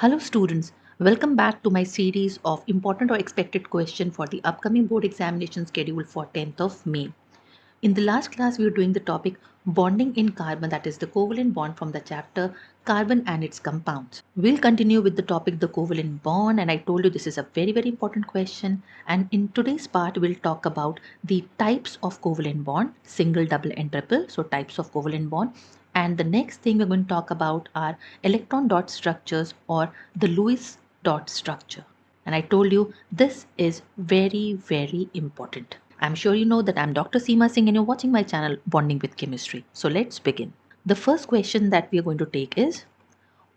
Hello students, welcome back to my series of important or expected question for the upcoming board examination scheduled for 10th of May. In the last class we were doing the topic bonding in carbon, that is the covalent bond from the chapter carbon and its compounds. We'll continue with the topic the covalent bond, and I told you this is a very important question, and in today's part we'll talk about the types of covalent bond, single, double and triple, so types of covalent bond. And the next thing we're going to talk about are electron dot structures or the Lewis dot structure. And I told you this is very important. I'm sure you know that I'm Dr. Seema Singh and you're watching my channel Bonding with Chemistry. So let's begin. The first question that we are going to take is,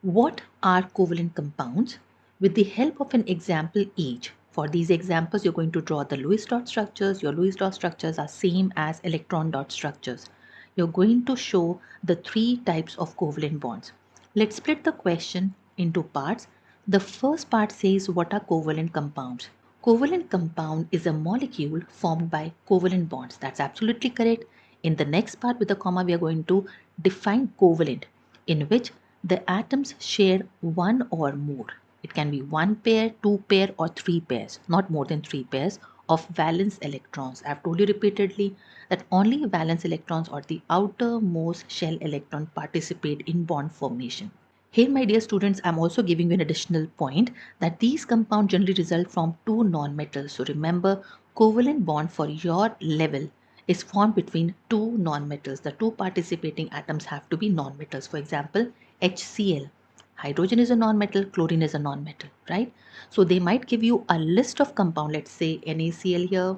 what are covalent compounds? With the help of an example each. For these examples, you're going to draw the Lewis dot structures. Your Lewis dot structures are same as electron dot structures. You're going to show the three types of covalent bonds. Let's split the question into parts. The first part says, what are covalent compounds? Covalent compound is a molecule formed by covalent bonds. That's absolutely correct. In the next part with a comma, we are going to define covalent, in which the atoms share one or more. It can be one pair, two pair or three pairs, not more than three pairs of valence electrons. I've told you repeatedly that only valence electrons or the outermost shell electron participate in bond formation. Here, my dear students, I'm also giving you an additional point that these compounds generally result from two nonmetals. So remember, covalent bond for your level is formed between two nonmetals. The two participating atoms have to be nonmetals. For example, HCl. Hydrogen is a nonmetal, chlorine is a nonmetal, right? So they might give you a list of compound, let's say NaCl here,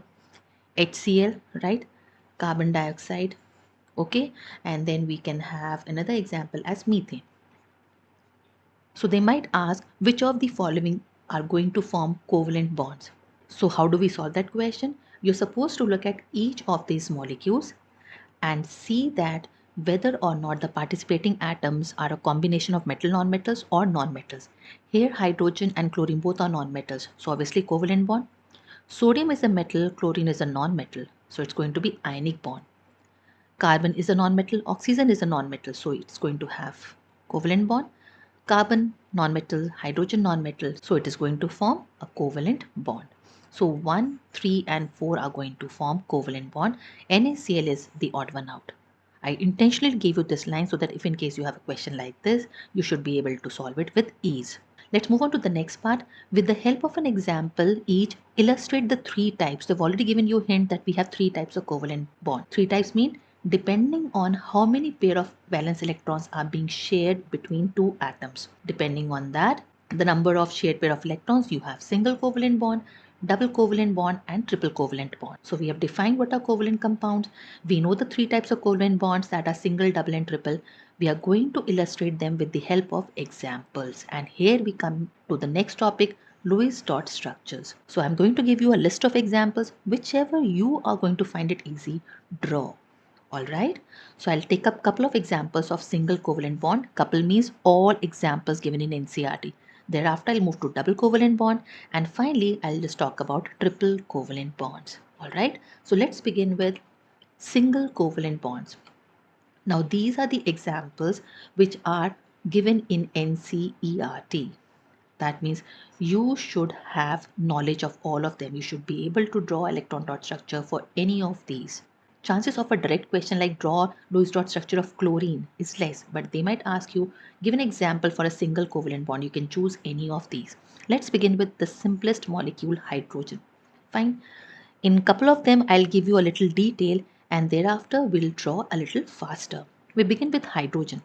HCl, right? Carbon dioxide, okay? And then we can have another example as methane. So they might ask which of the following are going to form covalent bonds. So how do we solve that question? You're supposed to look at each of these molecules and see that whether or not the participating atoms are a combination of metal nonmetals or nonmetals. Here hydrogen and chlorine both are nonmetals, so obviously covalent bond. Sodium is a metal, chlorine is a nonmetal, so it's going to be ionic bond. Carbon is a nonmetal, oxygen is a nonmetal, so it's going to have covalent bond. Carbon nonmetal, hydrogen nonmetal, so it is going to form a covalent bond. So 1, 3 and 4 are going to form covalent bond. NaCl is the odd one out. I intentionally gave you this line so that if in case you have a question like this, you should be able to solve it with ease. Let's move on to the next part. With the help of an example each, illustrate the three types. They've already given you a hint that we have three types of covalent bond. Three types mean depending on how many pair of valence electrons are being shared between two atoms. Depending on that, the number of shared pair of electrons, you have single covalent bond, double covalent bond and triple covalent bond. So we have defined what are covalent compounds. We know the three types of covalent bonds, that are single, double and triple. We are going to illustrate them with the help of examples. And here we come to the next topic, Lewis dot structures. So I'm going to give you a list of examples. Whichever you are going to find it easy, draw. Alright, so I'll take up a couple of examples of single covalent bond. Couple means all examples given in NCERT. Thereafter, I'll move to double covalent bond, and finally, I'll just talk about triple covalent bonds. Alright, so let's begin with single covalent bonds. Now, these are the examples which are given in NCERT. That means you should have knowledge of all of them. You should be able to draw electron dot structure for any of these. Chances of a direct question like draw Lewis dot structure of chlorine is less, but they might ask you, give an example for a single covalent bond. You can choose any of these. Let's begin with the simplest molecule, hydrogen. Fine. In a couple of them, I'll give you a little detail and thereafter we'll draw a little faster. We begin with hydrogen.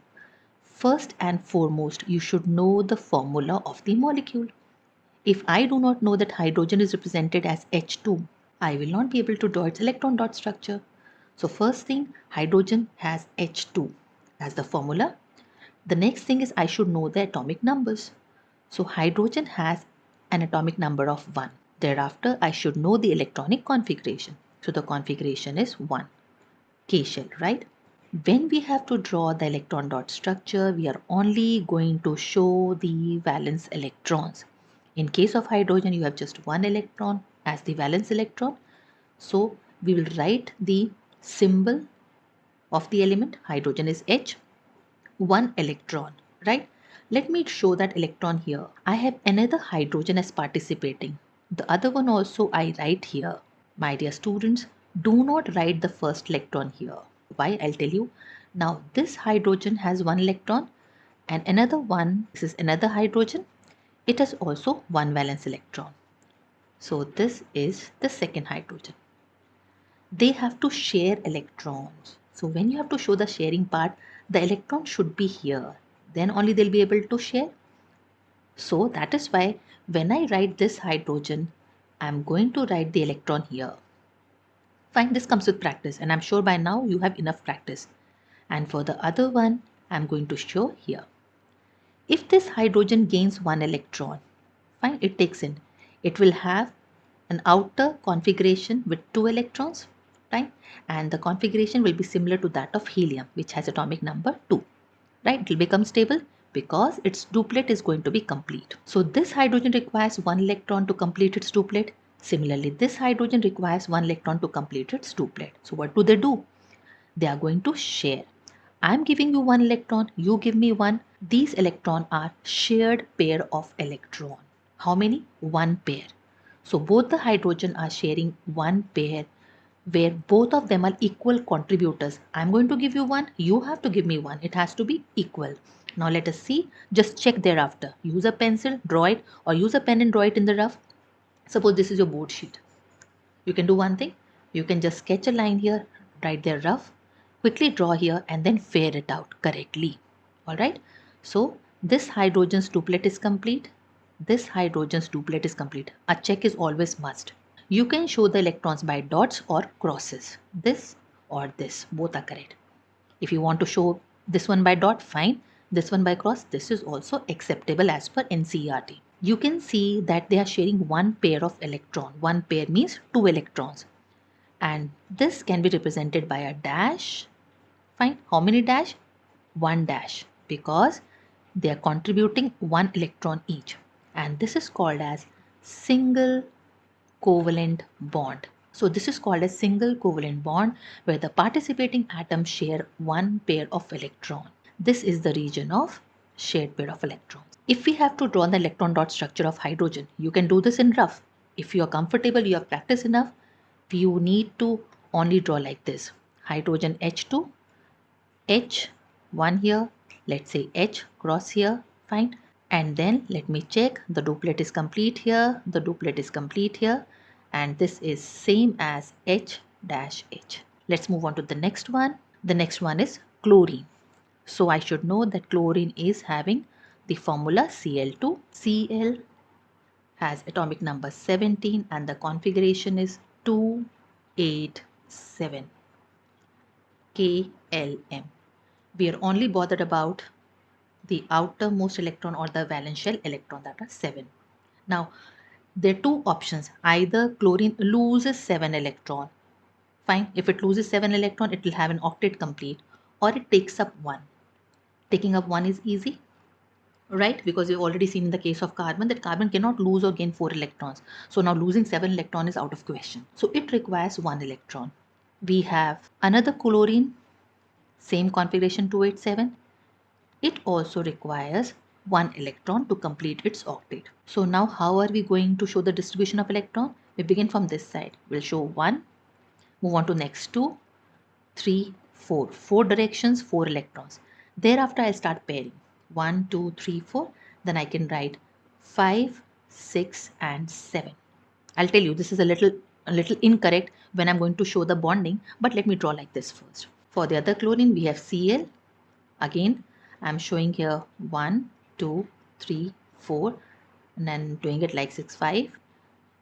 First and foremost, you should know the formula of the molecule. If I do not know that hydrogen is represented as H2, I will not be able to draw its electron dot structure. So first thing, hydrogen has H2 as the formula. The next thing is I should know the atomic numbers. So hydrogen has an atomic number of 1. Thereafter, I should know the electronic configuration. So the configuration is 1. K shell, right? When we have to draw the electron dot structure, we are only going to show the valence electrons. In case of hydrogen, you have just one electron as the valence electron. So we will write the symbol of the element. Hydrogen is H, one electron, right? Let me show that electron here. I have another hydrogen as participating. The other one also I write here. My dear students, do not write the first electron here. Why? I'll tell you. Now this hydrogen has one electron and another one, this is another hydrogen. It has also one valence electron. So this is the second hydrogen. They have to share electrons. So when you have to show the sharing part, the electron should be here. Then only they'll be able to share. So that is why when I write this hydrogen, I'm going to write the electron here. Fine, this comes with practice and I'm sure by now you have enough practice. And for the other one, I'm going to show here. If this hydrogen gains one electron, fine, it takes in. It will have an outer configuration with 2 electrons, right? And the configuration will be similar to that of helium, which has atomic number 2, right? It will become stable because its duplet is going to be complete. So this hydrogen requires 1 electron to complete its duplet. Similarly, this hydrogen requires 1 electron to complete its duplet. So what do? They are going to share. I'm giving you 1 electron, you give me 1. These electrons are shared pair of electron. How many? 1 pair. So both the hydrogen are sharing 1 pair where both of them are equal contributors. I'm going to give you 1, you have to give me 1. It has to be equal. Now let us see, just check thereafter. Use a pencil, draw it, or use a pen and draw it in the rough. Suppose this is your board sheet. You can do one thing. You can just sketch a line here, write there rough, quickly draw here and then fare it out correctly. Alright. So this hydrogen's duplet is complete. This hydrogen's duplet is complete. A check is always must. You can show the electrons by dots or crosses. This or this. Both are correct. If you want to show this one by dot, fine. This one by cross, this is also acceptable as per NCERT. You can see that they are sharing 1 pair of electron. 1 pair means 2 electrons. And this can be represented by a dash. Fine. How many dash? 1 dash. Because they are contributing 1 electron each. And this is called as single covalent bond. So this is called a single covalent bond where the participating atoms share 1 pair of electron. This is the region of shared pair of electrons. If we have to draw the electron dot structure of hydrogen, you can do this in rough. If you are comfortable, you have practiced enough, you need to only draw like this. Hydrogen H2, H1 here, let's say H cross here, fine. And then let me check, the duplet is complete here, the duplet is complete here, and this is same as H dash H. Let's move on to the next one. The next one is chlorine. So I should know that chlorine is having the formula Cl2. Cl has atomic number 17 and the configuration is 287 KLM. We are only bothered about the outermost electron or the valence shell electron, that are 7. Now there are 2 options. Either chlorine loses 7 electron. Fine. If it loses 7 electron, it will have an octet complete, or it takes up 1. Taking up 1 is easy, right? Because we've already seen in the case of carbon that carbon cannot lose or gain 4 electrons. So now losing 7 electron is out of question. So it requires 1 electron. We have another chlorine, same configuration 287. It also requires 1 electron to complete its octet. So now how are we going to show the distribution of electron? We begin from this side. We'll show 1, move on to next 2, 3, 4. 4 directions, 4 electrons. Thereafter I'll start pairing. 1, 2, 3, 4. Then I can write 5, 6 and 7. I'll tell you this is a little incorrect when I'm going to show the bonding, but let me draw like this first. For the other chlorine we have Cl. Again I'm showing here 1, 2, 3, 4 and then doing it like 6, 5,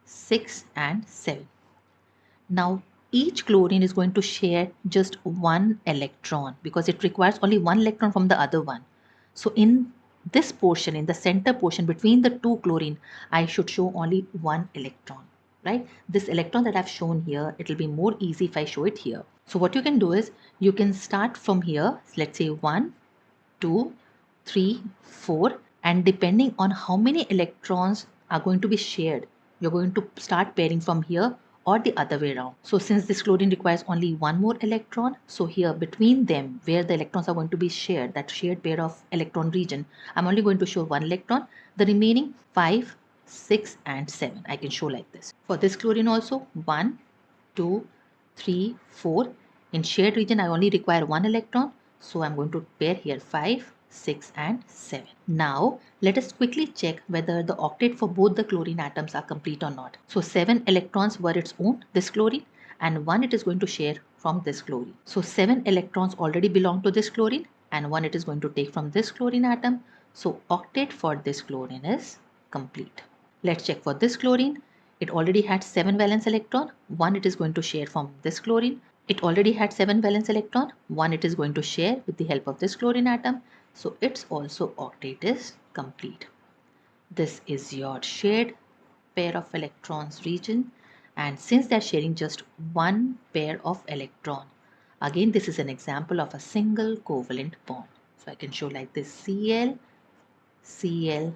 6 and 7. Now each chlorine is going to share just 1 electron because it requires only 1 electron from the other one. So in this portion, in the center portion between the 2 chlorine, I should show only 1 electron, right? This electron that I've shown here, it will be more easy if I show it here. So what you can do is you can start from here, let's say 1, 2, 3, 4, and depending on how many electrons are going to be shared, you're going to start pairing from here or the other way around. So since this chlorine requires only one more electron, so here between them where the electrons are going to be shared, that shared pair of electron region, I'm only going to show one electron. The remaining 5, 6 and 7 I can show like this. For this chlorine also 1, 2, 3, 4. In shared region I only require one electron. So I'm going to pair here 5, 6 and 7. Now let us quickly check whether the octet for both the chlorine atoms are complete or not. So 7 electrons were its own, this chlorine, and 1 it is going to share from this chlorine. So 7 electrons already belong to this chlorine and 1 it is going to take from this chlorine atom. So octet for this chlorine is complete. Let's check for this chlorine. It already had 7 valence electron, 1 it is going to share from this chlorine. It already had 7 valence electron, 1 it is going to share with the help of this chlorine atom. So its also octet is complete. This is your shared pair of electrons region, and since they are sharing just one pair of electron, again this is an example of a single covalent bond. So I can show like this Cl, Cl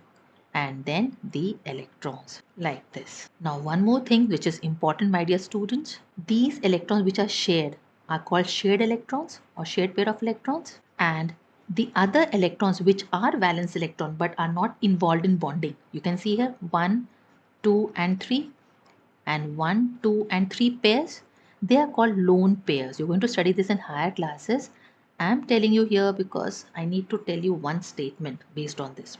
and then the electrons like this. Now one more thing which is important, my dear students, these electrons which are shared are called shared electrons or shared pair of electrons, and the other electrons which are valence electron but are not involved in bonding, you can see here 1, 2 and 3 and 1, 2 and 3 pairs, they are called lone pairs. You're going to study this in higher classes. I'm telling you here because I need to tell you one statement based on this.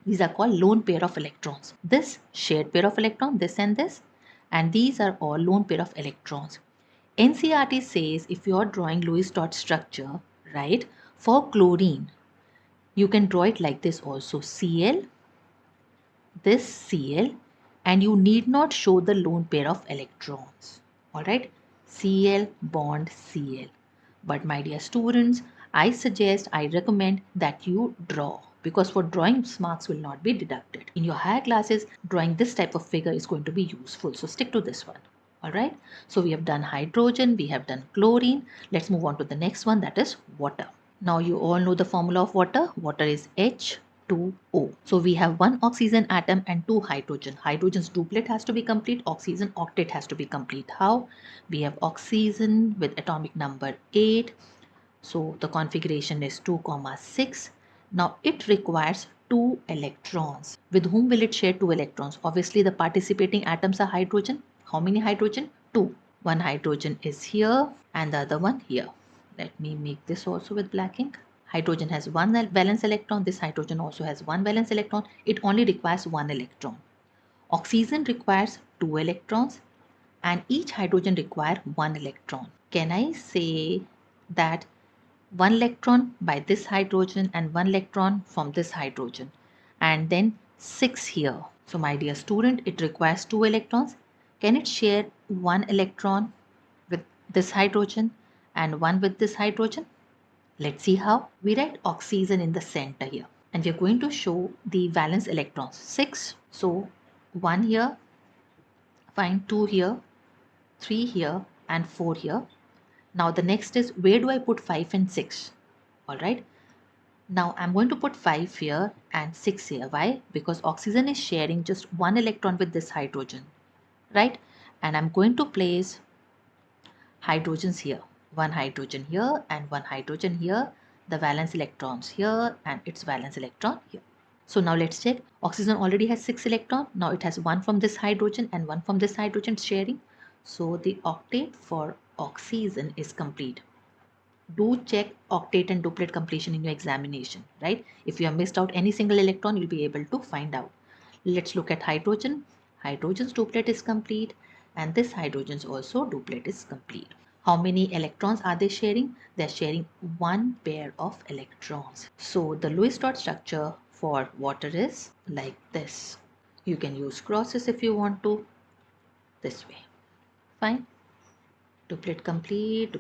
These are called lone pair of electrons. This shared pair of electron, this and these are all lone pair of electrons. NCERT says if you are drawing Lewis dot structure, right, for chlorine, you can draw it like this also, Cl, this Cl, and you need not show the lone pair of electrons. Alright, Cl bond Cl. But my dear students, I recommend that you draw, because for drawing marks will not be deducted. In your higher classes, drawing this type of figure is going to be useful. So stick to this one. Alright, so we have done hydrogen, we have done chlorine. Let's move on to the next one, that is water. Now you all know the formula of water. Water is H2O. So we have one oxygen atom and two hydrogen. Hydrogen's duplet has to be complete. Oxygen octet has to be complete. How? We have oxygen with atomic number 8. So the configuration is 2, 6. Now it requires 2 electrons. With whom will it share 2 electrons? Obviously the participating atoms are hydrogen. How many hydrogen? 2. One hydrogen is here and the other one here. Let me make this also with black ink. Hydrogen has one valence electron. This hydrogen also has one valence electron. It only requires one electron. Oxygen requires 2 electrons and each hydrogen requires 1 electron. Can I say that 1 electron by this hydrogen and 1 electron from this hydrogen and then 6 here? So my dear student, it requires 2 electrons. Can it share 1 electron with this hydrogen and 1 with this hydrogen? Let's see how. We write oxygen in the center here and we are going to show the valence electrons 6. So 1 here, find 2 here, 3 here and 4 here. Now the next is, where do I put 5 and 6? Alright. Now I'm going to put 5 here and 6 here. Why? Because oxygen is sharing just 1 electron with this hydrogen. Right? And I'm going to place hydrogens here. 1 hydrogen here and 1 hydrogen here. The valence electrons here and its valence electron here. So now let's check. Oxygen already has 6 electrons. Now it has 1 from this hydrogen and 1 from this hydrogen sharing. So the octet for oxygen is complete. Do check octet and duplet completion in your examination, right? If you have missed out any single electron, you'll be able to find out. Let's look at hydrogen. Hydrogen's duplet is complete and this hydrogen's also duplet is complete. How many electrons are they sharing? They're sharing 1 pair of electrons. So the Lewis dot structure for water is like this. You can use crosses if you want to, this way. Fine. Duplet complete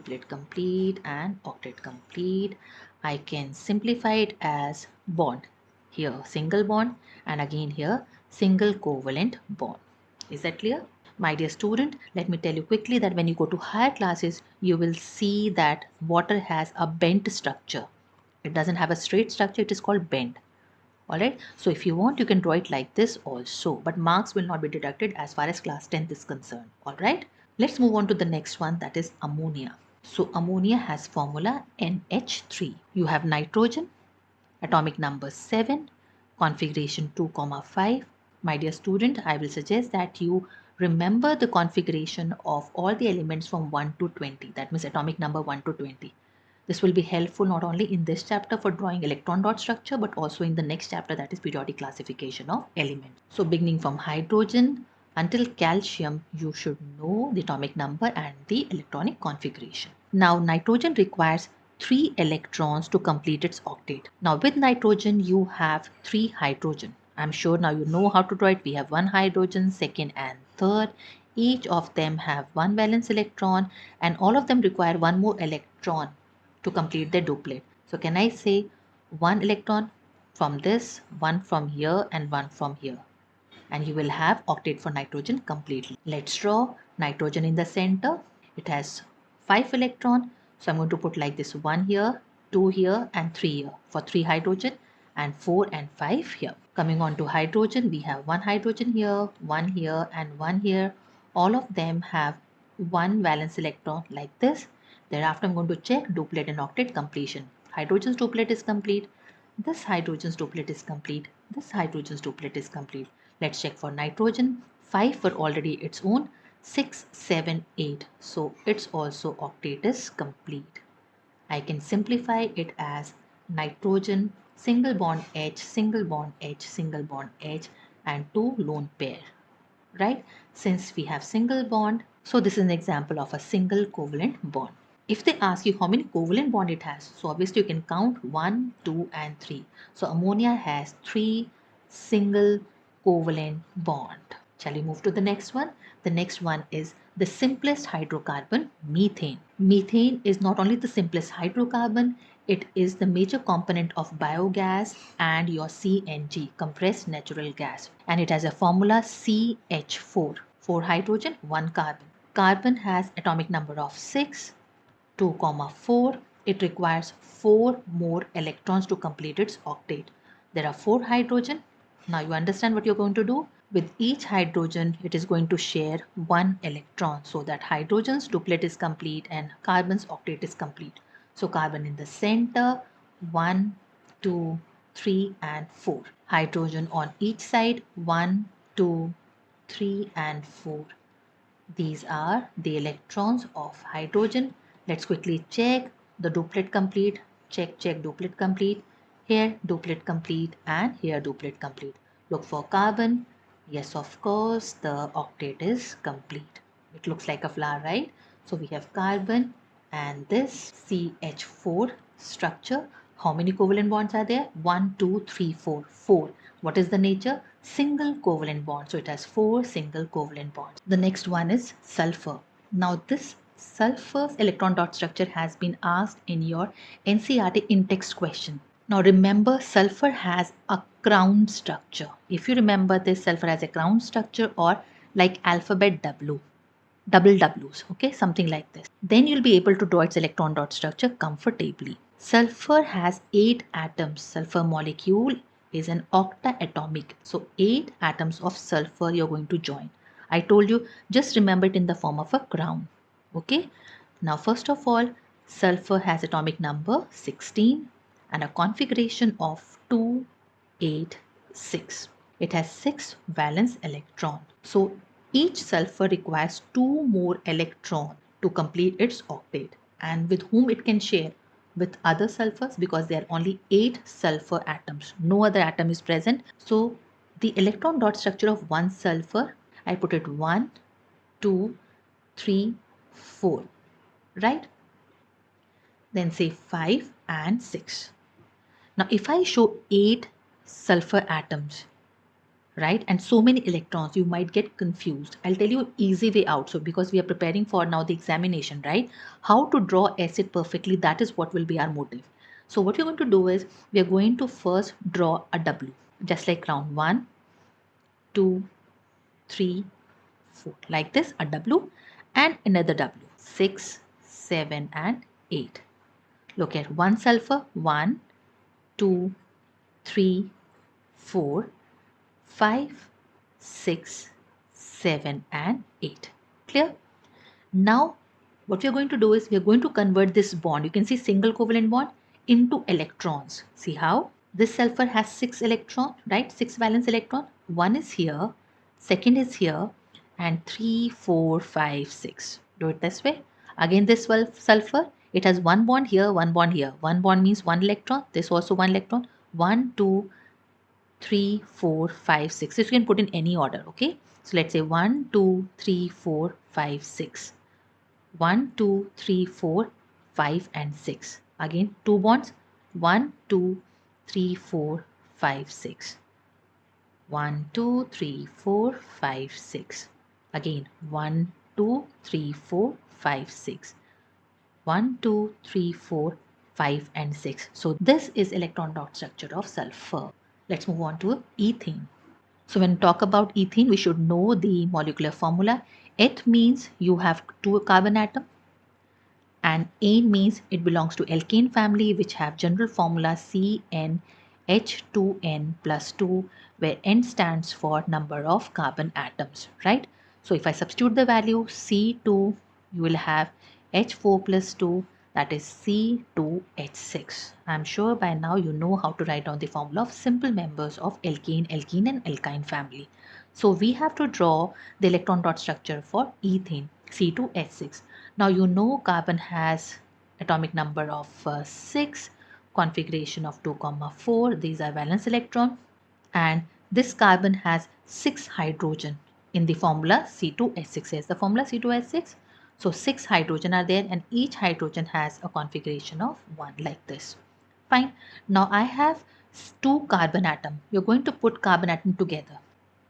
and octet complete. I can simplify it as bond. Here single bond and again here single covalent bond. Is that clear? My dear student, let me tell you quickly that when you go to higher classes, you will see that water has a bent structure. It doesn't have a straight structure, it is called bent. Alright, so if you want, you can draw it like this also, but marks will not be deducted as far as class 10th is concerned. Alright, let's move on to the next one, that is ammonia. So ammonia has formula NH3. You have nitrogen, atomic number 7, configuration 2,5. My dear student, I will suggest that you remember the configuration of all the elements from 1 to 20. That means atomic number 1 to 20. This will be helpful not only in this chapter for drawing electron dot structure, but also in the next chapter, that is periodic classification of elements. So beginning from hydrogen until calcium, you should know the atomic number and the electronic configuration. Now nitrogen requires 3 electrons to complete its octet. Now with nitrogen, you have 3 hydrogen. I'm sure now you know how to draw it. We have 1 hydrogen, second and third. Each of them have 1 valence electron, and all of them require 1 more electron to complete the duplet. So can I say 1 electron from this, 1 from here and 1 from here, and you will have octet for nitrogen completely. Let's draw nitrogen in the center. It has 5 electron, so I'm going to put like this, 1 here, 2 here and 3 here for 3 hydrogen, and 4 and 5 here. Coming on to hydrogen, we have 1 hydrogen here, 1 here and 1 here. All of them have 1 valence electron like this. Thereafter, I'm going to check duplet and octet completion. Hydrogen's duplet is complete. This hydrogen's duplet is complete. This hydrogen's duplet is complete. Let's check for nitrogen. 5 were already its own. 6, 7, 8. So it's also octet is complete. I can simplify it as nitrogen, single bond H, single bond H, single bond H, and 2 lone pair. Right? Since we have single bond, so this is an example of a single covalent bond. If they ask you how many covalent bond it has, so obviously you can count 1, 2 and 3. So ammonia has 3 single covalent bond. Shall we move to the next one? The next one is the simplest hydrocarbon, methane. Methane is not only the simplest hydrocarbon, it is the major component of biogas and your CNG, compressed natural gas. And it has a formula CH4, 4 hydrogen, 1 carbon. Carbon has atomic number of 6, 2, 4. It requires 4 more electrons to complete its octet. There are 4 hydrogen. Now you understand what you're going to do. With each hydrogen, it is going to share 1 electron, so that hydrogen's duplet is complete and carbon's octet is complete. So carbon in the center, 1, 2, 3 and 4. Hydrogen on each side, 1, 2, 3 and 4. These are the electrons of hydrogen. Let's quickly check the duplet complete. Check, duplet complete. Here duplet complete and here duplet complete. Look for carbon. Yes, of course, the octet is complete. It looks like a flower, right? So we have carbon and this CH4 structure. How many covalent bonds are there? 1, 2, 3, 4. 4. What is the nature? Single covalent bond. So it has 4 single covalent bonds. The next one is sulfur. Now this sulfur's electron dot structure has been asked in your NCERT in-text question. Now remember, sulfur has a crown structure. If you remember this, sulfur has a crown structure, or like alphabet W. Double W's, okay, something like this. Then you'll be able to draw its electron dot structure comfortably. Sulfur has 8 atoms. Sulfur molecule is an octaatomic. So 8 atoms of sulfur you're going to join. I told you, just remember it in the form of a crown. Okay. Now first of all, sulfur has atomic number 16 and a configuration of 2, 8, 6. It has 6 valence electrons. So each sulfur requires 2 more electrons to complete its octet. And with whom it can share? With other sulfurs, because there are only 8 sulfur atoms. No other atom is present. So the electron dot structure of one sulfur, I put it 1, 2, 3, 4. Right? Then say 5 and 6. Now if I show 8 sulfur atoms, right, and so many electrons, you might get confused. I'll tell you an easy way out. So because we are preparing for now the examination, right, how to draw acid perfectly, that is what will be our motive. So what we're going to do is, we are going to first draw a W, just like round 1, 2, 3, 4, like this, a W and another W, 6, 7 and 8. Look at one sulfur, 1, 2, 3, 4, 5, 6, 7 and 8. Clear? Now what we are going to do is we are going to convert this bond. You can see single covalent bond into electrons. See how? This sulfur has 6 electrons, right? 6 valence electron. One is here, second is here, and 3, 4, 5, 6. Do it this way. Again, this sulfur, it has one bond here, one bond here. One bond means one electron. This also one electron. 1, 2, 3, 4, 5, 6. This you can put in any order, okay? So let's say 1, 2, 3, 4, 5, 6. 1, 2, 3, 4, 5 and 6. Again, two bonds. 1, 2, 3, 4, 5, 6. 1, 2, 3, 4, 5, 6. Again, 1, 2, 3, 4, 5, 6. 1, 2, 3, 4, 5 and 6. So this is electron dot structure of sulfur. Let's move on to ethane. So when we talk about ethane, we should know the molecular formula. Eth means you have two carbon atom, and ane means it belongs to alkane family, which have general formula CnH2n plus 2, where N stands for number of carbon atoms, right? So if I substitute the value C2, you will have H4 plus 2, that is C2H6. I'm sure by now you know how to write down the formula of simple members of alkane, alkene and alkyne family. So we have to draw the electron dot structure for ethane, C2H6. Now you know carbon has atomic number of 6, configuration of 2, 4. These are valence electron, and this carbon has 6 hydrogen in the formula C2H6. Here's the formula C2H6. So 6 hydrogen are there, and each hydrogen has a configuration of 1 like this. Fine. Now I have 2 carbon atom. You're going to put carbon atom together.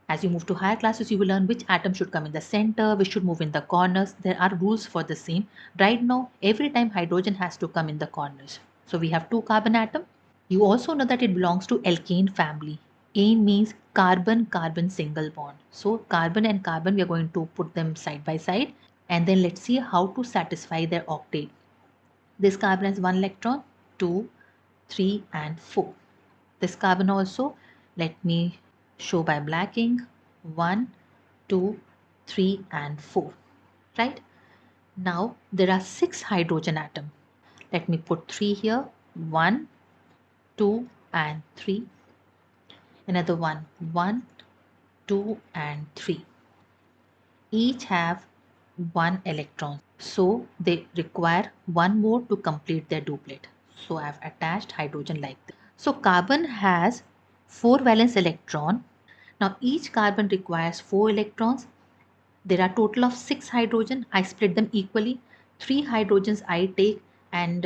As you move to higher classes, you will learn which atom should come in the center, which should move in the corners. There are rules for the same. Right now, every time hydrogen has to come in the corners. So we have 2 carbon atom. You also know that it belongs to alkane family. Ane means carbon-carbon single bond. So carbon and carbon, we are going to put them side by side. And then let's see how to satisfy their octet. This carbon has 1 electron, 2, 3 and 4. This carbon also, let me show by blacking, 1, 2, 3 and 4, right? Now there are 6 hydrogen atoms. Let me put 3 here, 1, 2 and 3. Another one, 1, 2 and 3. Each have 1 electron. So they require 1 more to complete their duplet. So I have attached hydrogen like this. So carbon has 4 valence electron. Now each carbon requires 4 electrons. There are total of 6 hydrogen. I split them equally. 3 hydrogens I take, and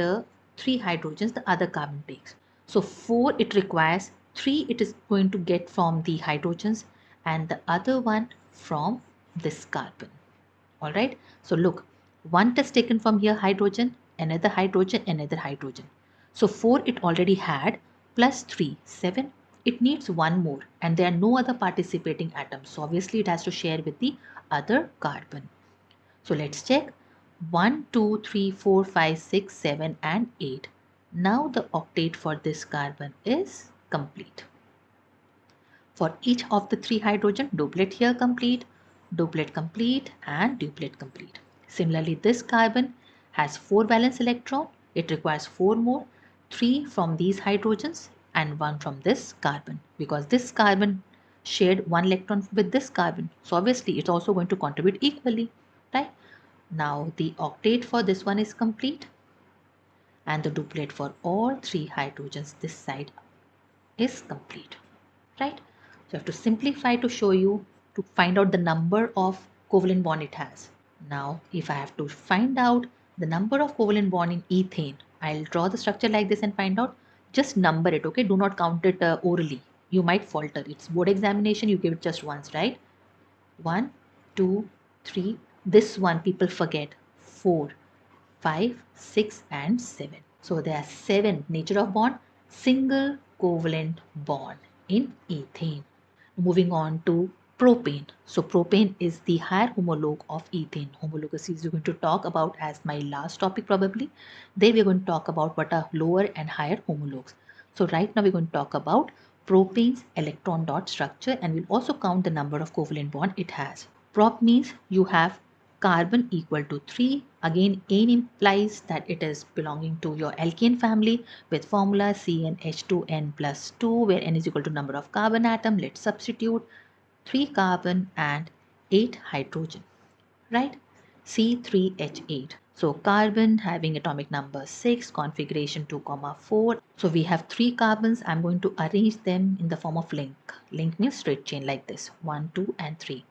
3 hydrogens the other carbon takes. So 4 it requires, 3 it is going to get from the hydrogens, and the other one from this carbon. Alright. So look, one test taken from here hydrogen, another hydrogen, another hydrogen. So 4 it already had, plus 3, 7. It needs 1 more, and there are no other participating atoms. So obviously it has to share with the other carbon. So let's check. 1, 2, 3, 4, 5, 6, 7 and 8. Now the octet for this carbon is complete. For each of the 3 hydrogen, duplet here complete, duplet complete and duplet complete. Similarly, this carbon has 4 valence electron. It requires 4 more, 3 from these hydrogens and 1 from this carbon, because this carbon shared 1 electron with this carbon. So obviously it's also going to contribute equally, right? Now the octet for this one is complete, and the duplet for all 3 hydrogens this side is complete, right? So I have to simplify to show you, to find out the number of covalent bond it has. Now, if I have to find out the number of covalent bond in ethane, I'll draw the structure like this and find out. Just number it, okay? Do not count it orally. You might falter. It's board examination. You give it just once, right? 1, 2, 3. This one people forget. 4, 5, 6 and 7. So there are 7 nature of bond, single covalent bond in ethane. Moving on to propane. So propane is the higher homologue of ethane. Homologous is we're going to talk about as my last topic probably. Then we're going to talk about what are lower and higher homologues. So right now we're going to talk about propane's electron dot structure, and we'll also count the number of covalent bond it has. Prop means you have carbon equal to 3. Again, N implies that it is belonging to your alkane family with formula CnH2n plus 2, where N is equal to number of carbon atom. Let's substitute 3 carbon and 8 hydrogen, right? C3H8. So carbon having atomic number 6, configuration 2, 4. So we have 3 carbons. I'm going to arrange them in the form of link. Link means straight chain like this. 1, 2 and 3.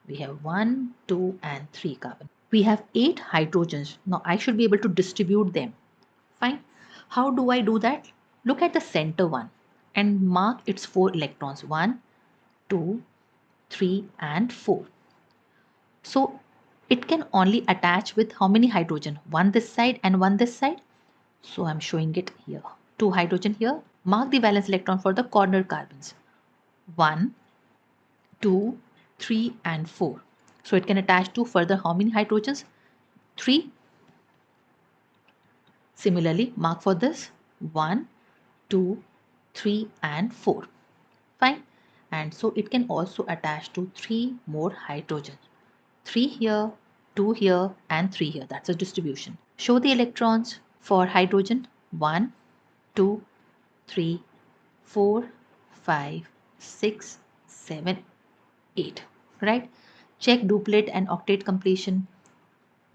We have 1, 2 and 3 carbon. We have 8 hydrogens. Now I should be able to distribute them. Fine. How do I do that? Look at the center one and mark its 4 electrons. 1, 2, 3 and 4. So it can only attach with how many hydrogen? One this side and one this side. So I'm showing it here. 2 hydrogen here. Mark the valence electron for the corner carbons. 1, 2, 3 and 4. So it can attach to further how many hydrogens? 3. Similarly, mark for this 1, 2, 3 and 4. Fine. And so it can also attach to 3 more hydrogens. 3 here, 2 here and 3 here. That's a distribution. Show the electrons for hydrogen. 1, 2, 3, 4, 5, 6, 7, 8. Right? Check duplet and octet completion.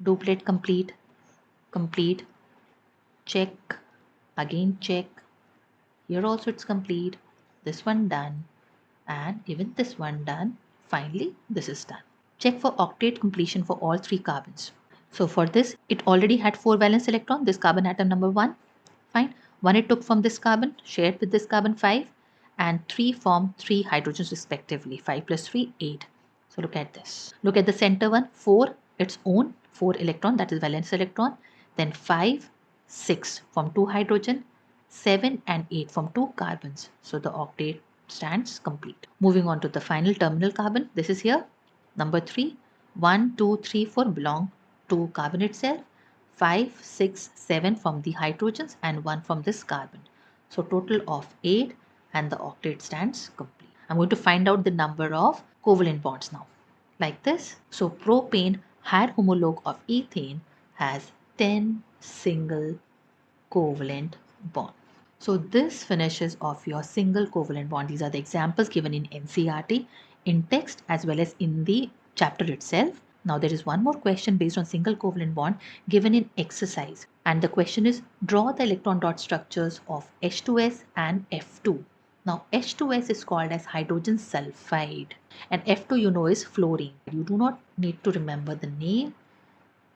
Duplet complete, complete, check, again check. Here also it's complete. This one done and even this one done. Finally, this is done. Check for octet completion for all 3 carbons. So for this, it already had 4 valence electron. This carbon atom number 1. Fine. 1 it took from this carbon, shared with this carbon 5, and 3 formed 3 hydrogens respectively. 5 plus 3, 8. So look at this. Look at the center one. 4, its own 4 electron, that is valence electron. Then 5, 6 from 2 hydrogen, 7 and 8 from 2 carbons. So the octet stands complete. Moving on to the final terminal carbon. This is here. Number 3, 1, 2, 3, 4 belong to carbon itself. 5, 6, 7 from the hydrogens and 1 from this carbon. So total of 8 and the octet stands complete. I'm going to find out the number of covalent bonds now. Like this. So propane had homologue of ethane has 10 single covalent bond. So this finishes off your single covalent bond. These are the examples given in NCERT, in text as well as in the chapter itself. Now there is one more question based on single covalent bond given in exercise. And the question is, draw the electron dot structures of H2S and F2. Now H2S is called as hydrogen sulfide and F2 you know is fluorine. You do not need to remember the name.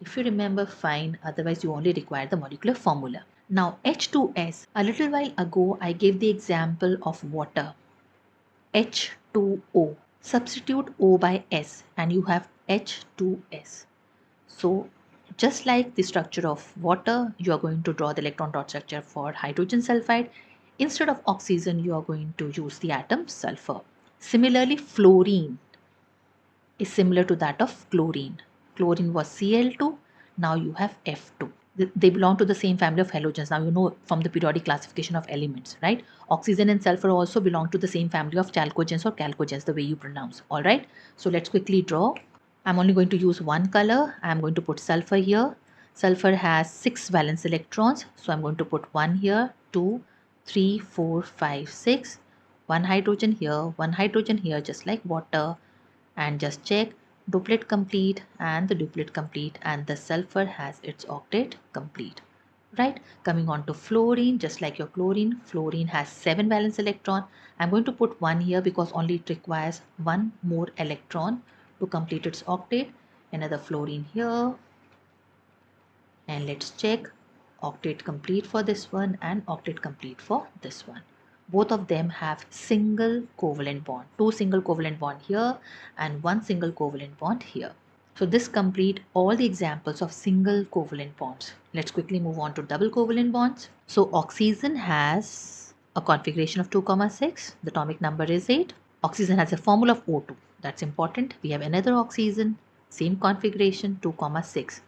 If you remember, fine, otherwise you only require the molecular formula. Now H2S, a little while ago I gave the example of water, H2O. Substitute O by S and you have H2S. So just like the structure of water, you are going to draw the electron dot structure for hydrogen sulfide. Instead of oxygen, you are going to use the atom sulfur. Similarly, fluorine is similar to that of chlorine. Chlorine was Cl2, now you have F2. They belong to the same family of halogens. Now you know from the periodic classification of elements, right? Oxygen and sulfur also belong to the same family of chalcogens or chalcogens, the way you pronounce. All right. So let's quickly draw. I'm only going to use one color. I'm going to put sulfur here. Sulfur has 6 valence electrons. So I'm going to put 1 here, 2, 3, 4, 5, 6. 1 hydrogen here, 1 hydrogen here, just like water. And just check. Duplet complete and the duplet complete and the sulfur has its octet complete. Right, coming on to fluorine, just like your chlorine, fluorine has 7 valence electron. I'm going to put 1 here because only it requires 1 more electron to complete its octet. Another fluorine here and let's check. Octet complete for this one and octet complete for this one. Both of them have single covalent bond, 2 single covalent bond here and 1 single covalent bond here. So this complete all the examples of single covalent bonds. Let's quickly move on to double covalent bonds. So oxygen has a configuration of 2, 6. The atomic number is 8. Oxygen has a formula of O2. That's important. We have another oxygen, same configuration, 2, 6.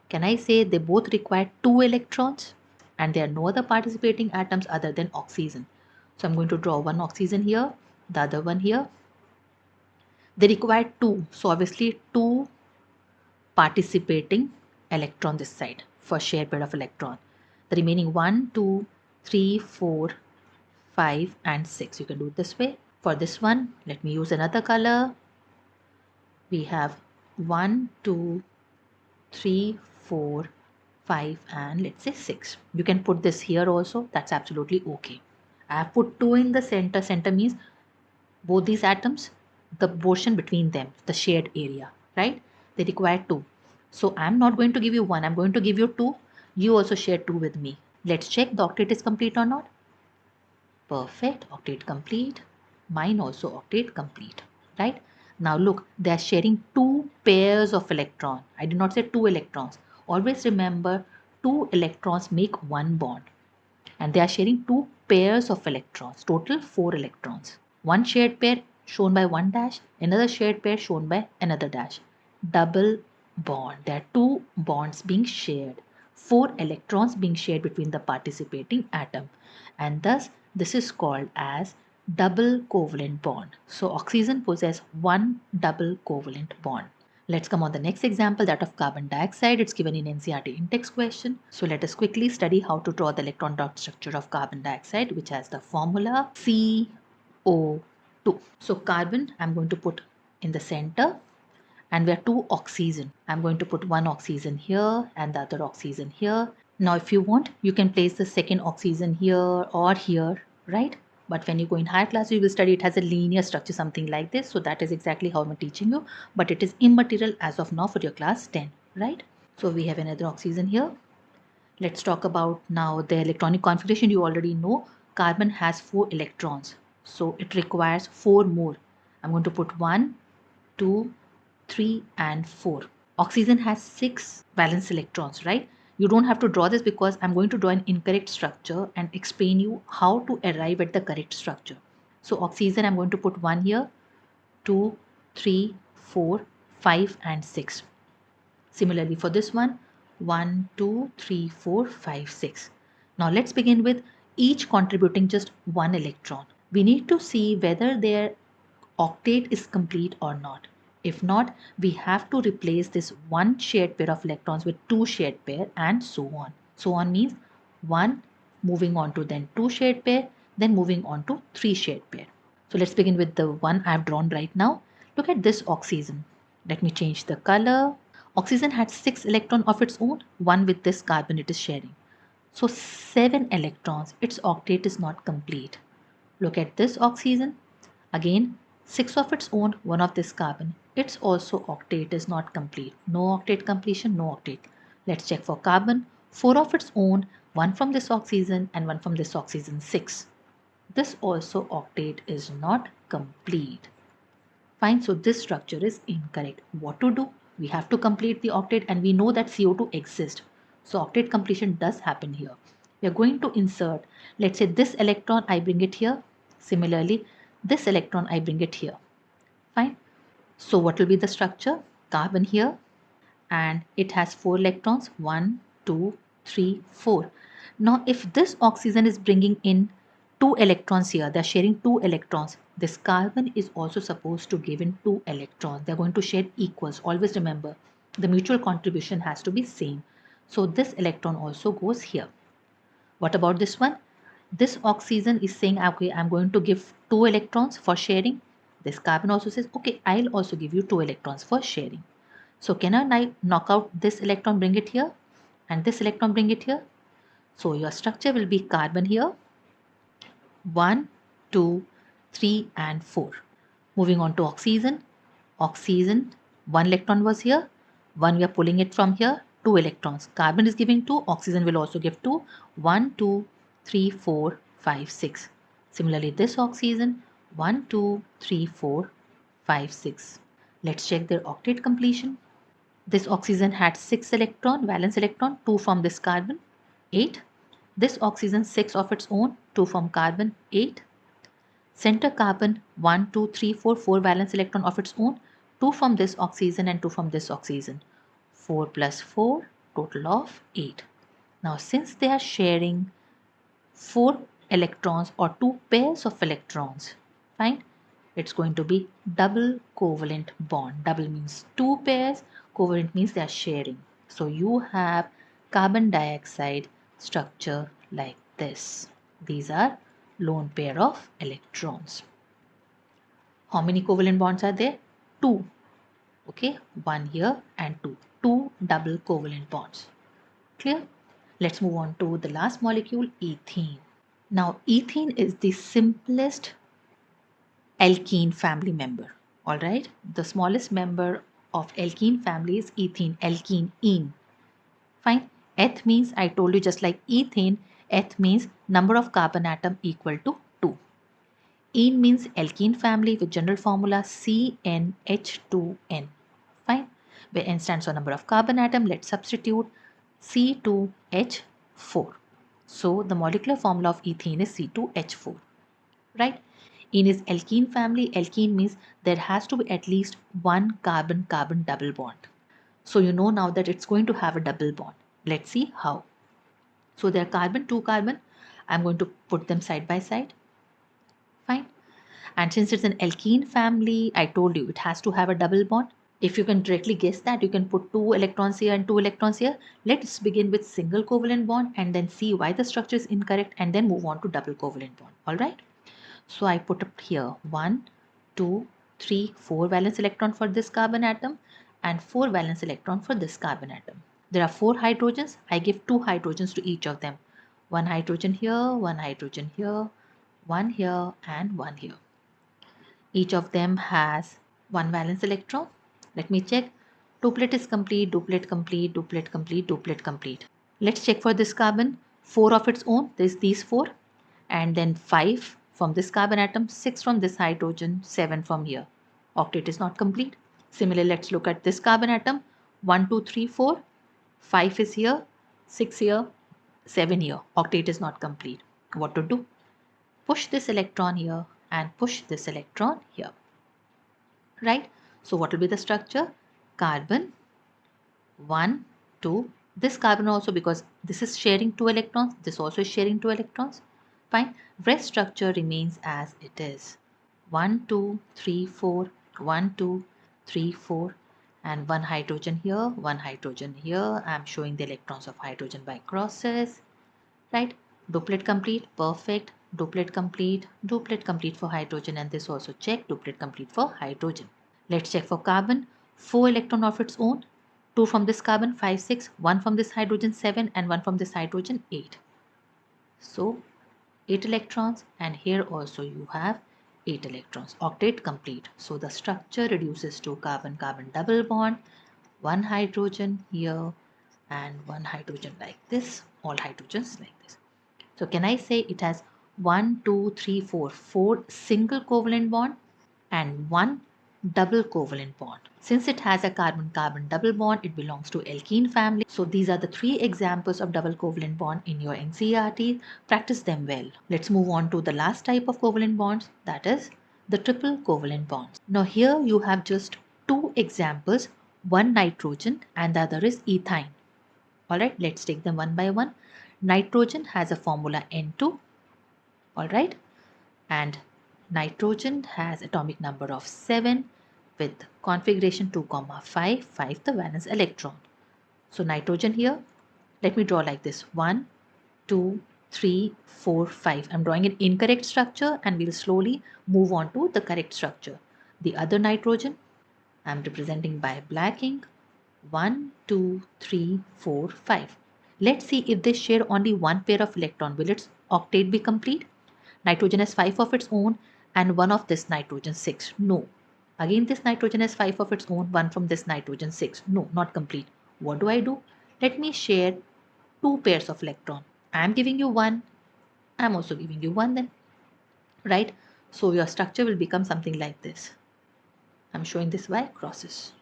Can I say they both require 2 electrons and there are no other participating atoms other than oxygen? So I'm going to draw one oxygen here, the other one here. They require two, so obviously two participating electron this side for shared pair of electron. The remaining 1, 2, 3, 4, 5 and 6. You can do it this way. For this one, let me use another color. We have 1, 2, 3, 4, 5 and let's say 6. You can put this here also. That's absolutely okay. I have put 2 in the center. Center means both these atoms, the portion between them, the shared area, right? They require 2. So I'm not going to give you 1. I'm going to give you 2. You also share 2 with me. Let's check the octet is complete or not. Perfect. Octet complete. Mine also octet complete, right? Now look, they are sharing 2 pairs of electron. I did not say 2 electrons. Always remember 2 electrons make 1 bond. And they are sharing 2 pairs of electrons. Total 4 electrons. One shared pair shown by one dash, another shared pair shown by another dash. Double bond. There are 2 bonds being shared. 4 electrons being shared between the participating atom. And thus this is called as double covalent bond. So oxygen possess 1 double covalent bond. Let's come on the next example, that of carbon dioxide. It's given in NCERT in-text question. So let us quickly study how to draw the electron dot structure of carbon dioxide, which has the formula CO2. So carbon I'm going to put in the center, and we are 2 oxygen. I'm going to put one oxygen here and the other oxygen here. Now if you want, you can place the second oxygen here or here, right? But when you go in higher class, you will study it has a linear structure, something like this. So that is exactly how I'm teaching you. But it is immaterial as of now for your class 10, right? So we have another oxygen here. Let's talk about now the electronic configuration. You already know carbon has 4 electrons. So it requires 4 more. I'm going to put 1, 2, 3 and 4. Oxygen has 6 valence electrons, right? You don't have to draw this because I'm going to draw an incorrect structure and explain you how to arrive at the correct structure. So oxygen, I'm going to put 1 here, 2, 3, 4, 5 and 6. Similarly for this one, 1, 2, 3, 4, 5, 6. Now let's begin with each contributing just 1 electron. We need to see whether their octet is complete or not. If not, we have to replace this 1 shared pair of electrons with 2 shared pair and so on. So on means 1 moving on to then 2 shared pair, then moving on to 3 shared pair. So let's begin with the one I've drawn right now. Look at this oxygen. Let me change the color. Oxygen had 6 electrons of its own, 1 with this carbon it is sharing. So 7 electrons, its octet is not complete. Look at this oxygen. Again, 6 of its own, 1 of this carbon. Its also octet is not complete. No octet completion, no octet. Let's check for carbon. 4 of its own, 1 from this oxygen and 1 from this oxygen, 6. This also octet is not complete. Fine, so this structure is incorrect. What to do? We have to complete the octet and we know that CO2 exists. So octet completion does happen here. We are going to insert, let's say this electron, I bring it here. Similarly, this electron, I bring it here. Fine. So what will be the structure? Carbon here and it has 4 electrons. 1, 2, 3, 4. Now if this oxygen is bringing in 2 electrons here, they're sharing 2 electrons. This carbon is also supposed to give in 2 electrons. They're going to share equals. Always remember, the mutual contribution has to be same. So this electron also goes here. What about this one? This oxygen is saying, okay, I'm going to give 2 electrons for sharing. This carbon also says, okay, I'll also give you 2 electrons for sharing. So can I knock out this electron, bring it here, and this electron, bring it here? So your structure will be carbon here, 1, 2, 3 and 4. Moving on to oxygen. Oxygen, 1 electron was here, 1 we are pulling it from here, 2 electrons. Carbon is giving 2, oxygen will also give 2, 1, 2, 3, 4, 5, 6. Similarly this oxygen, 1, 2, 3, 4, 5, 6. Let's check their octet completion. This oxygen had 6 electron, valence electron, 2 from this carbon, 8. This oxygen 6 of its own, 2 from carbon, 8. Center carbon 1, 2, 3, 4, 4 valence electron of its own, 2 from this oxygen and 2 from this oxygen. 4 plus 4, total of 8. Now since they are sharing 4 electrons or two pairs of electrons. Fine. It's going to be double covalent bond. Double means two pairs, covalent means they are sharing. So you have carbon dioxide structure like this. These are lone pair of electrons. How many covalent bonds are there? Two. Okay, one here and two. Two double covalent bonds. Clear? Let's move on to the last molecule, ethene. Now, ethene is the simplest alkene family member. All right, the smallest member of alkene family is ethene, alkene, ene. Fine. Eth means, I told you, just like ethane, eth means number of carbon atom equal to 2. Ene means alkene family with general formula CnH2n. Fine. Where n stands for number of carbon atom, let's substitute C2H4. So the molecular formula of ethene is C2H4. Right? In its alkene family, alkene means there has to be at least one carbon-carbon double bond. So you know now that it's going to have a double bond. Let's see how. So there are carbon, two carbon. I'm going to put them side by side. Fine. And since it's an alkene family, I told you it has to have a double bond. If you can directly guess that, you can put 2 electrons here and 2 electrons here. Let's begin with single covalent bond and then see why the structure is incorrect and then move on to double covalent bond. All right. So I put up here 1, 2, 3, 4 valence electron for this carbon atom and 4 valence electron for this carbon atom. There are 4 hydrogens. I give 2 hydrogens to each of them. 1 hydrogen here, 1 hydrogen here, 1 here and 1 here. Each of them has 1 valence electron. Let me check. Duplet is complete, duplet complete, duplet complete, duplet complete. Let's check for this carbon. 4 of its own. There's these 4 and then 5 from this carbon atom, 6 from this hydrogen, 7 from here. Octet is not complete. Similarly, let's look at this carbon atom. 1, 2, 3, 4. 5 is here, 6 here, 7 here. Octet is not complete. What to do? Push this electron here and push this electron here. Right? So what will be the structure? Carbon, 1, 2. This carbon also, because this is sharing 2 electrons, this also is sharing 2 electrons. Fine. Rest structure remains as it is. 1, 2, 3, 4, 1, 2, 3, 4 and 1 hydrogen here, 1 hydrogen here. I am showing the electrons of hydrogen by crosses. Right? Duplet complete, perfect. Duplet complete for hydrogen and this also check, duplet complete for hydrogen. Let's check for carbon. 4 electron of its own. 2 from this carbon, 5, 6, 1 from this hydrogen, 7 and 1 from this hydrogen, 8. So 8 electrons and here also you have 8 electrons. Octet complete. So the structure reduces to carbon-carbon double bond, 1 hydrogen here and 1 hydrogen like this, all hydrogens like this. So can I say it has 1, 2, 3, 4, 4 single covalent bond and 1 double covalent bond. Since it has a carbon-carbon double bond, it belongs to alkene family. So these are the 3 examples of double covalent bond in your NCERT. Practice them well. Let's move on to the last type of covalent bonds, that is the triple covalent bonds. Now here you have just 2 examples, one nitrogen and the other is ethane. Alright, let's take them one by one. Nitrogen has a formula N2. Alright, and nitrogen has atomic number of 7 with configuration 2, 5, 5 the valence electron. So nitrogen here, let me draw like this 1, 2, 3, 4, 5. I'm drawing an incorrect structure and we'll slowly move on to the correct structure. The other nitrogen, I'm representing by black ink. 1, 2, 3, 4, 5. Let's see if they share only one pair of electron. Will its octet be complete? Nitrogen has 5 of its own and 1 of this nitrogen, 6. No. Again this nitrogen has 5 of its own, 1 from this nitrogen, 6. No, not complete. What do? Let me share 2 pairs of electron. I am giving you 1. I am also giving you 1 then. Right? So your structure will become something like this. I am showing this by crosses.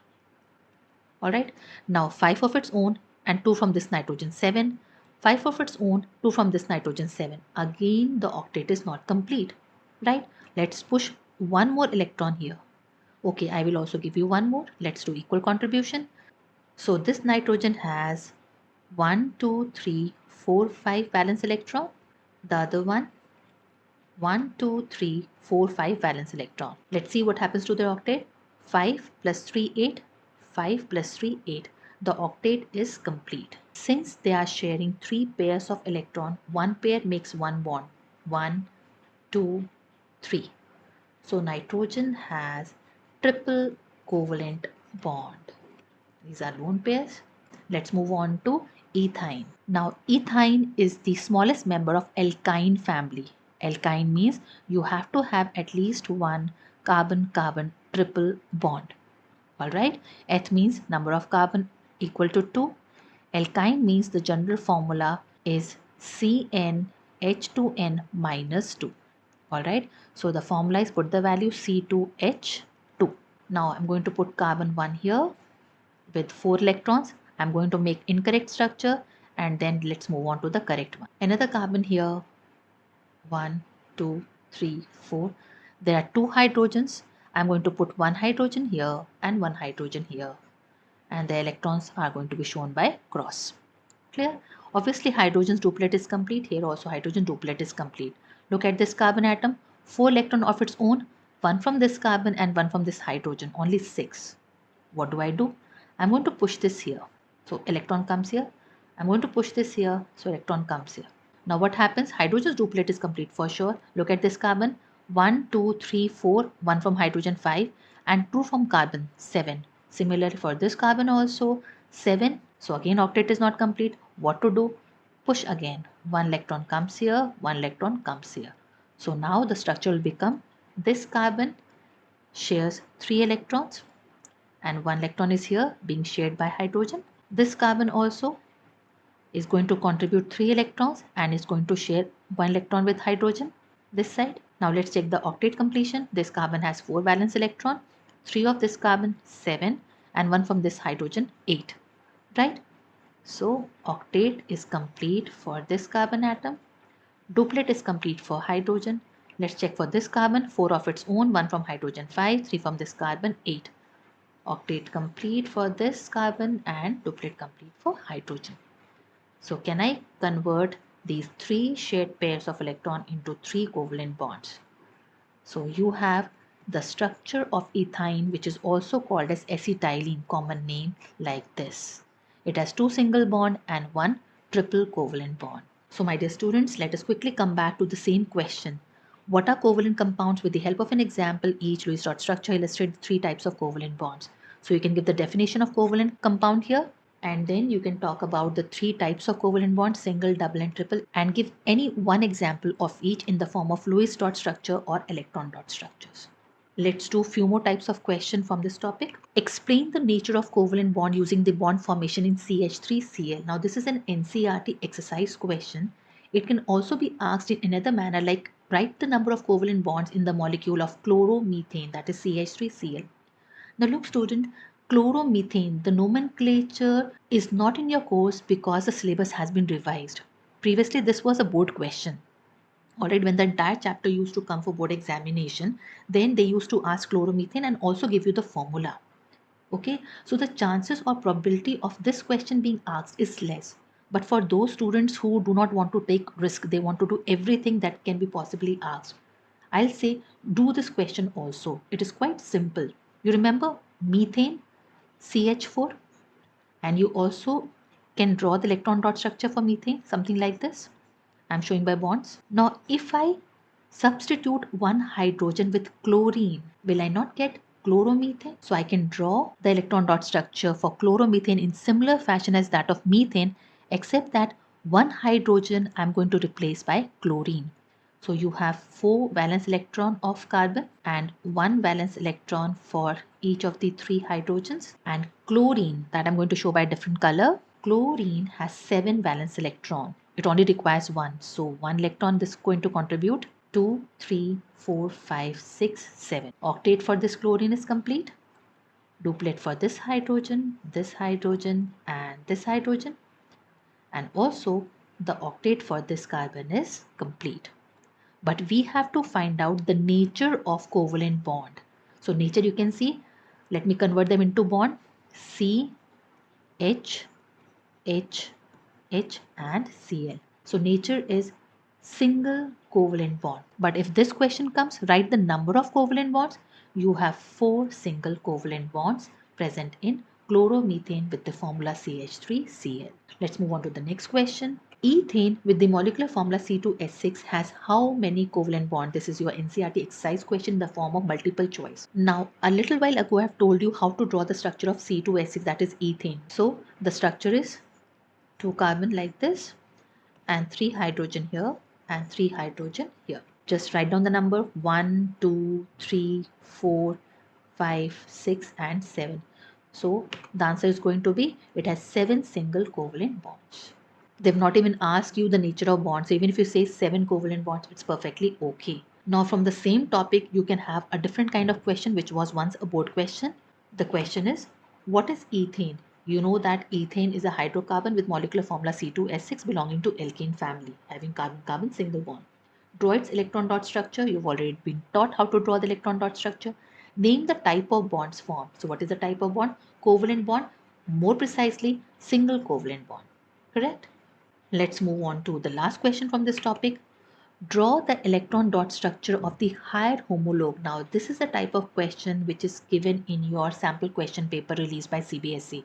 Alright. Now 5 of its own and 2 from this nitrogen, 7. 5 of its own, 2 from this nitrogen, 7. Again the octet is not complete. Right? Let's push one more electron here. Okay, I will also give you one more. Let's do equal contribution. So this nitrogen has 1, 2, 3, 4, 5 valence electron. The other one 1, 2, 3, 4, 5 valence electron. Let's see what happens to the octet. 5 plus 3, 8. 5 plus 3, 8. The octet is complete. Since they are sharing 3 pairs of electron, one pair makes one bond. 1, 2, 3. So nitrogen has triple covalent bond. These are lone pairs. Let's move on to ethine. Now ethine is the smallest member of alkyne family. Alkyne means you have to have at least one carbon-carbon triple bond. Alright, Eth means number of carbon equal to 2. Alkyne means the general formula is CnH2n minus 2. Alright, so the formula is put the value C2H2. Now I'm going to put carbon 1 here with 4 electrons. I'm going to make incorrect structure and then let's move on to the correct one. Another carbon here, 1, 2, 3, 4. There are 2 hydrogens. I'm going to put 1 hydrogen here and 1 hydrogen here. And the electrons are going to be shown by cross. Clear? Obviously hydrogen's duplet is complete. Here also hydrogen duplet is complete. Look at this carbon atom. 4 electron of its own. 1 from this carbon and 1 from this hydrogen. Only 6. What do? I'm going to push this here. So electron comes here. I'm going to push this here. So electron comes here. Now what happens? Hydrogen's duplet is complete for sure. Look at this carbon. 1, 2, 3, 4. 1 from hydrogen 5 and 2 from carbon 7. Similarly for this carbon also 7. So again octet is not complete. What to do? Push again. 1 electron comes here. 1 electron comes here. So now the structure will become this carbon shares 3 electrons. And 1 electron is here being shared by hydrogen. This carbon also is going to contribute 3 electrons and is going to share 1 electron with hydrogen this side. Now let's check the octet completion. This carbon has 4 valence electron, 3 of this carbon 7 and 1 from this hydrogen 8. Right? So octet is complete for this carbon atom. Duplet is complete for hydrogen. Let's check for this carbon, 4 of its own, 1 from hydrogen 5, 3 from this carbon 8. Octet complete for this carbon and duplet complete for hydrogen. So can I convert these 3 shared pairs of electron into 3 covalent bonds? So you have the structure of ethine, which is also called as acetylene, common name, like this. It has 2 single bond and 1 triple covalent bond. So my dear students, let us quickly come back to the same question. What are covalent compounds? With the help of an example, each Lewis dot structure illustrates 3 types of covalent bonds. So you can give the definition of covalent compound here, and then you can talk about the 3 types of covalent bonds, single, double and triple, and give any one example of each in the form of Lewis dot structure or electron dot structures. Let's do a few more types of questions from this topic. Explain the nature of covalent bond using the bond formation in CH3Cl. Now this is an NCERT exercise question. It can also be asked in another manner, like write the number of covalent bonds in the molecule of chloromethane, that is CH3Cl. Now look student, chloromethane, the nomenclature is not in your course because the syllabus has been revised. Previously this was a board question. Alright, when the entire chapter used to come for board examination, then they used to ask chloromethane and also give you the formula. Okay, so the chances or probability of this question being asked is less. But for those students who do not want to take risk, they want to do everything that can be possibly asked, I'll say do this question also. It is quite simple. You remember methane, CH4, and you also can draw the electron dot structure for methane, something like this. I'm showing by bonds. Now, if I substitute one hydrogen with chlorine, will I not get chloromethane? So I can draw the electron dot structure for chloromethane in similar fashion as that of methane, except that one hydrogen I'm going to replace by chlorine. So you have 4 valence electron of carbon and 1 valence electron for each of the 3 hydrogens, and chlorine that I'm going to show by a different color. Chlorine has 7 valence electron. It only requires 1. So 1 electron this is going to contribute 2, 3, 4, 5, 6, 7. Octet for this chlorine is complete. Duplet for this hydrogen, and this hydrogen. And also the octet for this carbon is complete. But we have to find out the nature of covalent bond. So nature you can see. Let me convert them into bond. C, H, H, H and Cl. So nature is single covalent bond. But if this question comes, write the number of covalent bonds. You have 4 single covalent bonds present in chloromethane with the formula CH3Cl. Let's move on to the next question. Ethane with the molecular formula C2H6 has how many covalent bonds? This is your NCERT exercise question in the form of multiple choice. Now, a little while ago, I have told you how to draw the structure of C2H6, that is ethane. So, the structure is 2 carbon like this and 3 hydrogen here and 3 hydrogen here. Just write down the number 1, 2, 3, 4, 5, 6 and 7. So the answer is going to be it has 7 single covalent bonds. They've not even asked you the nature of bonds. So even if you say 7 covalent bonds, it's perfectly okay. Now from the same topic, you can have a different kind of question which was once a board question. The question is, what is ethane? You know that ethane is a hydrocarbon with molecular formula C2H6 belonging to alkane family, having carbon-carbon single bond. Draw its electron dot structure. You've already been taught how to draw the electron dot structure. Name the type of bonds formed. So what is the type of bond? Covalent bond. More precisely, single covalent bond. Correct? Let's move on to the last question from this topic. Draw the electron dot structure of the higher homologue. Now, this is a type of question which is given in your sample question paper released by CBSE.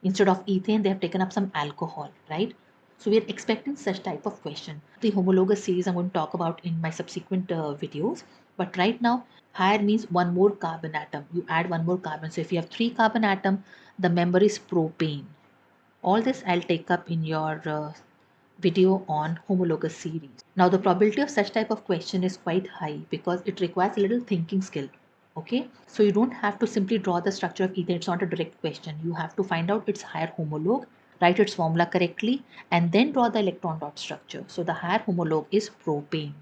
Instead of ethane, they have taken up some alcohol, right? So we are expecting such type of question. The homologous series I'm going to talk about in my subsequent videos. But right now, higher means one more carbon atom. You add one more carbon. So if you have 3 carbon atom, the member is propane. All this I'll take up in your video on homologous series. Now the probability of such type of question is quite high because it requires a little thinking skill. Okay, so you don't have to simply draw the structure of ethane. It's not a direct question. You have to find out its higher homologue, write its formula correctly, and then draw the electron dot structure. So the higher homologue is propane.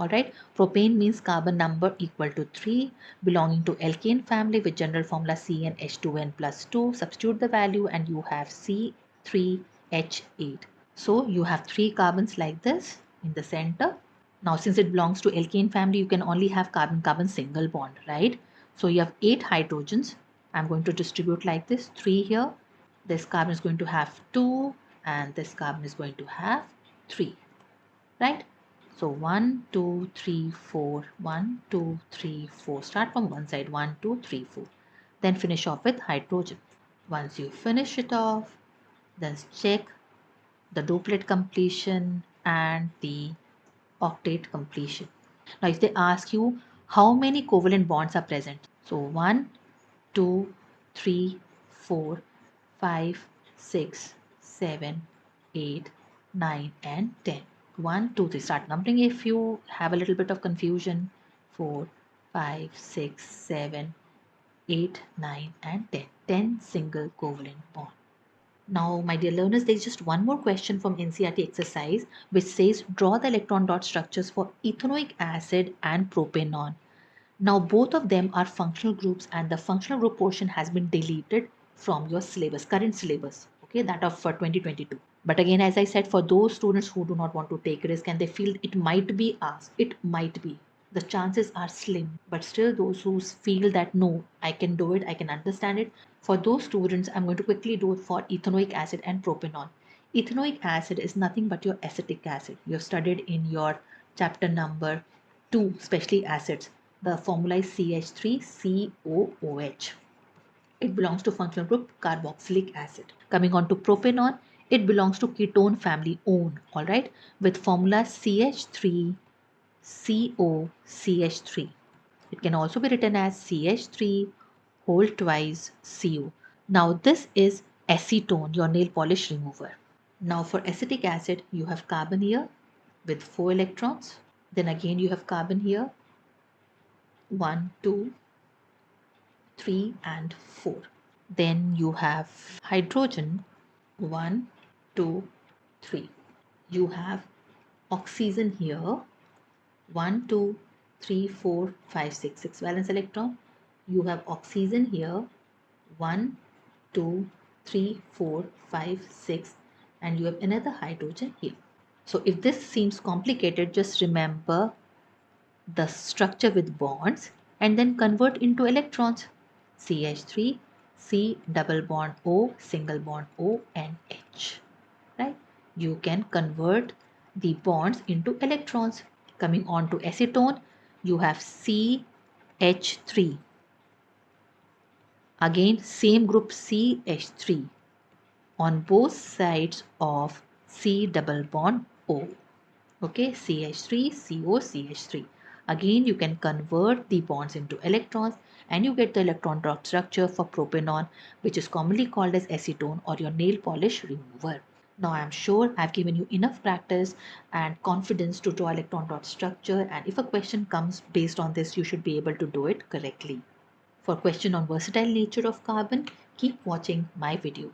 Alright, propane means carbon number equal to 3, belonging to alkane family with general formula CnH2n plus 2. Substitute the value and you have C3H8. So you have 3 carbons like this in the center. Now since it belongs to alkane family, you can only have carbon-carbon single bond, right? So you have 8 hydrogens. I'm going to distribute like this, 3 here. This carbon is going to have 2 and this carbon is going to have 3, right? So 1, 2, 3, 4, 1, 2, 3, 4. Start from one side, 1, 2, 3, 4. Then finish off with hydrogen. Once you finish it off, then check the duplet completion and the octet completion. Now if they ask you how many covalent bonds are present, so 1, 2, 3, 4, 5, 6, 7, 8, 9 and 10. 1, 2, 3. Start numbering if you have a little bit of confusion. 4, 5, 6, 7, 8, 9 and 10. 10 single covalent bond. Now, my dear learners, there is just one more question from NCERT exercise which says draw the electron dot structures for ethanoic acid and propanol. Now, both of them are functional groups and the functional group portion has been deleted from your syllabus, current syllabus, okay, that of 2022. But again, as I said, for those students who do not want to take risk and they feel it might be asked, it might be. The chances are slim, but still those who feel that no, I can do it, I can understand it. For those students, I'm going to quickly do it for ethanoic acid and propanol. Ethanoic acid is nothing but your acetic acid. You have studied in your chapter number 2, especially acids. The formula is CH3COOH. It belongs to functional group carboxylic acid. Coming on to propanol, it belongs to ketone family one, all right, with formula CH3COCH3. It can also be written as CH3 whole twice CO. Now this is acetone, your nail polish remover. Now for acetic acid, you have carbon here with 4 electrons. Then again you have carbon here, 1, 2, 3 and 4. Then you have hydrogen, 1, 2, 3. You have oxygen here, 1, 2, 3, 4, 5, 6, 6 valence electron. You have oxygen here, 1, 2, 3, 4, 5, 6, and you have another hydrogen here. So if this seems complicated, just remember the structure with bonds and then convert into electrons. CH3, C double bond O, single bond O and H. Right? You can convert the bonds into electrons. Coming on to acetone, you have CH3. Again, same group CH3 on both sides of C double bond O. Okay, CH3, CO, CH3. Again, you can convert the bonds into electrons and you get the electron dot structure for propanol, which is commonly called as acetone or your nail polish remover. Now I am sure I've given you enough practice and confidence to draw electron dot structure, and if a question comes based on this, you should be able to do it correctly. For question on versatile nature of carbon, keep watching my video.